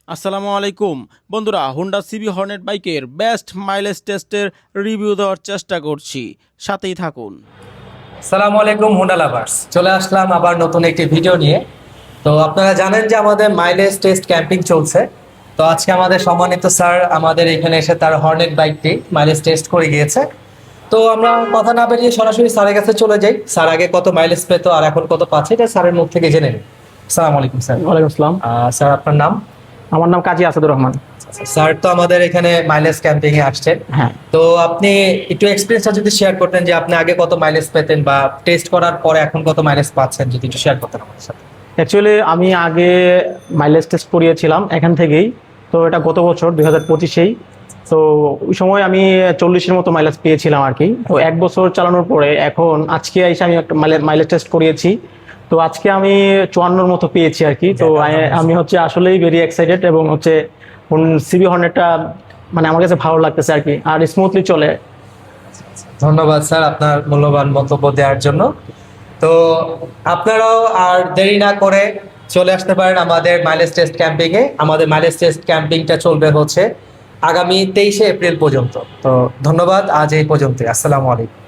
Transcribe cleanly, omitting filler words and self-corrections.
আসসালামু আলাইকুম বন্ধুরা, হুন্ডা সিবি হর্নেট বাইকের বেস্ট মাইলেজ টেস্টের রিভিউ দেওয়ার চেষ্টা করছি, সাথেই থাকুন। সালামু আলাইকুম হুন্ডা লাভার্স, চলে আসলাম আবার নতুন একটি ভিডিও নিয়ে। তো আপনারা জানেন যে আমাদের মাইলেজ টেস্ট ক্যাম্পিং চলছে। তো আজকে আমাদের সম্মানিত স্যার আমাদের এখানে এসে তার হর্নেট বাইকটি মাইলেজ টেস্ট করে গিয়েছে। তো আমরা কথা না বেরিয়ে সরাসরি স্যারের কাছে চলে যাই। স্যার আগে কত মাইলেজ পেতো আর এখন কত পাচ্ছে এটা স্যারের মুখ থেকে জেনে নিই। আসসালামু আলাইকুম স্যার। ওয়ালাইকুম আসসালাম। স্যার আপনার নাম? আমার নাম কাজী আসাদুর রহমান। স্যার তো আমাদের এখানে মাইলেজ ক্যাম্পিং এ আসছেন। হ্যাঁ, তো আপনি একটু এক্সপিরিয়েন্সটা যদি শেয়ার করতেন যে আপনি আগে কত মাইলেজ পেতেন বা টেস্ট করার পরে এখন কত মাইলেজ পাচ্ছেন, যদি একটু শেয়ার করতেন আমাদের সাথে। অ্যাকচুয়ালি আমি আগে মাইলেজ টেস্ট করিয়েছিলাম এখান থেকেই। তো এটা গত বছর 2025-এই। তো ওই সময় আমি 40-এর মতো মাইলেজ পেয়েছিলাম আর কি। তো এক বছর চালানোর পরে এখন আজকে এসে আমি একটা মাইলেজ টেস্ট করিয়েছি। তো আজকে আমি 54-এর মতো পেয়েছি আর কি। তো আমি হচ্ছে আসলেই ভেরি এক্সাইটেড এবং হচ্ছে সিবি হর্নেটটা মানে আমার কাছে ভালো লাগতেছে আর কি, আর স্মুথলি চলে। ধন্যবাদ স্যার আপনার মূল্যবান মন্তব্য দেওয়ার জন্য। তো আপনারাও আর দেরি না করে চলে আসতে পারেন আমাদের মাইলেজ টেস্ট ক্যাম্পিং এ। আমাদের মাইলেজ টেস্ট ক্যাম্পিংটা চলবে হচ্ছে আগামী 23শে এপ্রিল পর্যন্ত। তো ধন্যবাদ, আজ এই পর্যন্ত। আসসালামু আলাইকুম।